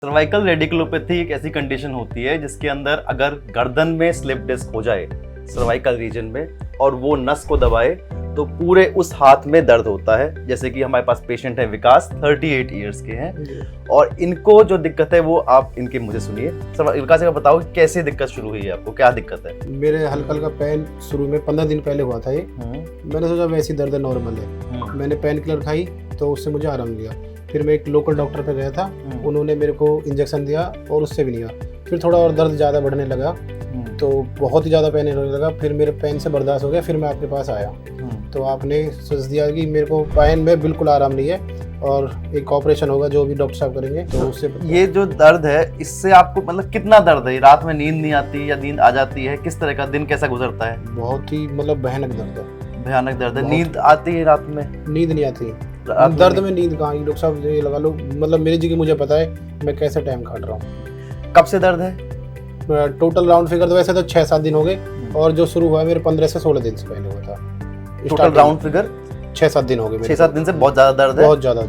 Cervical radiculopathy एक ऐसी condition होती है जिसके अंदर अगर गर्दन में स्लिप डिस्क हो जाए सर्वाइकल रीजन में और वो नस को दबाए तो पूरे उस हाथ में दर्द होता है। जैसे कि हमारे पास पेशेंट है विकास, 38 इयर्स के हैं और इनको जो दिक्कत है वो आप इनके मुझे सुनिए। विकास का बताओ कैसे दिक्कत शुरू हुई है, आपको क्या दिक्कत है? मेरे हल्का हल्का पेन शुरू में 15 दिन पहले हुआ था ये। मैंने सोचा वैसी दर्द नॉर्मल है। मैंने पेन किलर खाई तो उससे मुझे आराम दिया। फिर मैं एक लोकल डॉक्टर पे गया था, उन्होंने मेरे को इंजेक्शन दिया और उससे भी नहीं हुआ। फिर थोड़ा और दर्द ज़्यादा बढ़ने लगा तो बहुत ही ज़्यादा पेन होने लगा। फिर मेरे पेन से बर्दाश्त हो गया, फिर मैं आपके पास आया तो आपने सोच दिया कि मेरे को पेन में बिल्कुल आराम नहीं है और एक ऑपरेशन होगा जो भी डॉक्टर साहब करेंगे। तो उससे ये जो दर्द है इससे आपको मतलब कितना दर्द है? रात में नींद नहीं आती या नींद आ जाती है? किस तरह का दिन कैसा गुजरता है? बहुत ही मतलब भयानक दर्द है। भयानक दर्द है। नींद आती है रात में? नींद नहीं आती। दर्द में नींद कहाँ? डॉक्टर साहब ये लगा लो, मतलब मेरी जगह मुझे पता है मैं कैसे टाइम काट रहा हूँ। कब से दर्द है? टोटल राउंड फिगर तो वैसे तो 6-7 दिन हो गए और जो शुरू हुआ है मेरे 15 से 16 दिन से पहले हुआ था। टोटल राउंड फिगर 6-7 दिन हो गए। 6-7 दिन से बहुत ज्यादा दर्द है? बहुत ज्यादा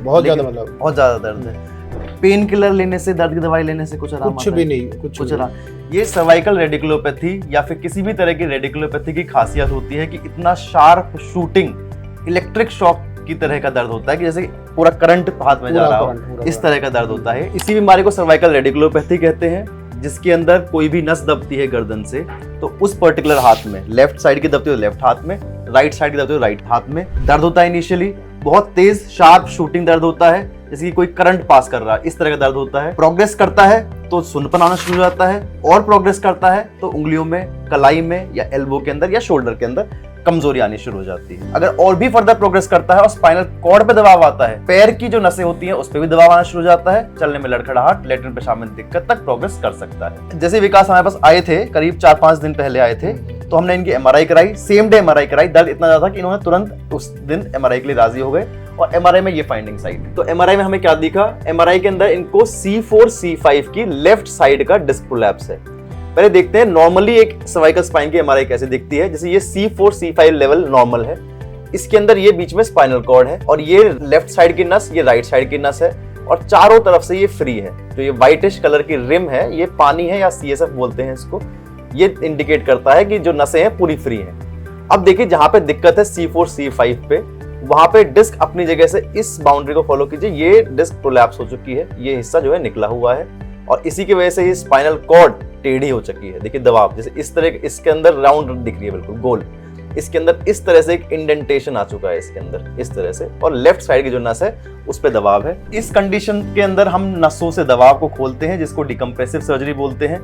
मतलब बहुत ज्यादा दर्द है। पेन किलर लेने से, दर्द की दवाई लेने से कुछ आराम? कुछ भी नहीं, कुछ आराम। ये सर्वाइकल रेडिकुलोपैथी या फिर किसी भी तरह की रेडिकुलोपैथी की खासियत होती है कि इतना शार्प शूटिंग इलेक्ट्रिक शॉक की तरह का दर्द होता है कि जैसे पूरा करंट हाथ में जा रहा हो, इस तरह का दर्द होता है। इसी बीमारी को सर्वाइकल रेडिकुलोपैथी कहते हैं, जिसके अंदर कोई भी नस दबती है गर्दन से तो उस पर्टिकुलर हाथ में, लेफ्ट साइड की दबती है लेफ्ट हाथ में, राइट साइड की दबती है राइट हाथ में दर्द होता है। इनिशियली बहुत तेज शार्प शूटिंग दर्द होता है, जैसे कि कोई करंट पास कर रहा है, इस तरह का दर्द होता है। प्रोग्रेस करता है तो सुनपन आना शुरू हो जाता है और प्रोग्रेस करता है तो उंगलियों में, कलाई में या एल्बो के अंदर या शोल्डर के अंदर कमजोरी आनी शुरू हो जाती है। अगर और भी फर्दर प्रोग्रेस करता है और स्पाइनल कॉर्ड पे दबाव आता है, पैर की जो नसें होती हैं उस पे भी दबाव आना शुरू हो जाता है, चलने में लड़खड़ाहट, लैट्रिन पेशाब में दिक्कत तक प्रोग्रेस कर सकता है। जैसे विकास हमारे पास आए थे, करीब 4-5 दिन पहले आए थे, तो हमने इनकी एमआरआई कराई, सेम डे एमआरआई कराई। दर्द इतना ज्यादा था कि इन्होंने तुरंत उस दिन एमआरआई के लिए राजी हो गए और एमआरआई में ये फाइंडिंग्स आई। तो एमआरआई में हमें क्या दिखा? एमआरआई के अंदर इनको C4-C5 की लेफ्ट साइड का डिस्क प्रोलैप्स है। पहले देखते हैं नॉर्मली एक सर्वाइकल स्पाइन की एमआरआई कैसे दिखती है। जैसे ये C4-C5 लेवल नॉर्मल है, इसके अंदर ये बीच में स्पाइनल कॉर्ड है और ये लेफ्ट साइड की नस, ये राइट साइड की नस है और चारों तरफ से ये फ्री है। जो ये व्हाइटिश कलर की रिम है ये पानी है या CSF बोलते हैं इसको, ये इंडिकेट करता है कि जो नसें हैं पूरी फ्री हैं। अब देखिए जहां पे दिक्कत है C4-C5 पे, वहां पे डिस्क अपनी जगह से इस बाउंड्री को फॉलो कीजिए, ये डिस्क प्रोलैप्स हो चुकी है, ये हिस्सा जो है निकला हुआ है और इसी की वजह से ये स्पाइनल कॉर्ड टेढ़ी हो चुकी है। देखिए दबाव जैसे इस तरह, इसके अंदर राउंड दिख रही है बिल्कुल गोल, इसके अंदर इस तरह से एक इंडेंटेशन आ चुका है इसके अंदर इस तरह से, और लेफ्ट साइड की जो नस है उस पे दबाव है। इस कंडीशन के अंदर हम नसों से दबाव को खोलते हैं, जिसको डिकम्प्रेसिव सर्जरी बोलते हैं।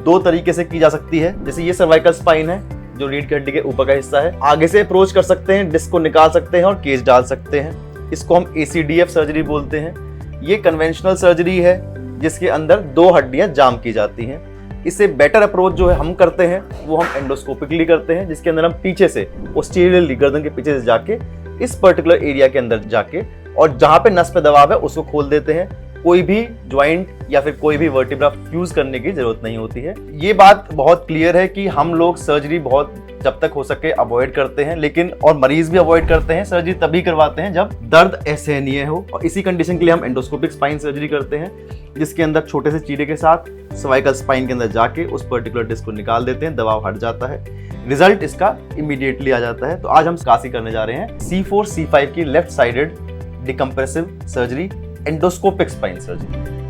2 तरीके से की जा सकती है। जैसे ये सर्वाइकल स्पाइन है जो रीढ़ की हड्डी के ऊपर का हिस्सा है, आगे से अप्रोच कर सकते हैं, डिस्क को निकाल सकते हैं और केस डाल सकते हैं। इसको हम ACDF सर्जरी बोलते हैं। ये कन्वेंशनल सर्जरी है जिसके अंदर 2 हड्डियां जाम की जाती हैं। इससे बेटर अप्रोच जो है हम करते हैं वो हम एंडोस्कोपिकली करते हैं, जिसके अंदर हम पीछे से पोस्टीरियरली गर्दन के पीछे से जाके इस पर्टिकुलर एरिया के अंदर जाके और जहां पे नस पे दबाव है उसको खोल देते हैं। कोई भी ज्वाइंट या फिर कोई भी वर्टिब्रा फ्यूज करने की जरूरत नहीं होती है। ये बात बहुत क्लियर है कि हम लोग सर्जरी बहुत जब तक हो सके अवॉइड करते हैं, लेकिन और मरीज भी अवॉइड करते हैं। सर्जरी तभी करवाते हैं जब दर्द असहनीय हो और इसी कंडीशन के लिए हम एंडोस्कोपिक स्पाइन सर्जरी करते हैं, जिसके अंदर छोटे से चीरे के साथ सर्वाइकल स्पाइन के अंदर जाके उस पर्टिकुलर डिस्क को निकाल देते हैं, दबाव हट जाता है, रिजल्ट इसका इमीडिएटली आ जाता है। तो आज हम कासी करने जा रहे हैं C4-C5 की left sided decompressive surgery, endoscopic spine surgery.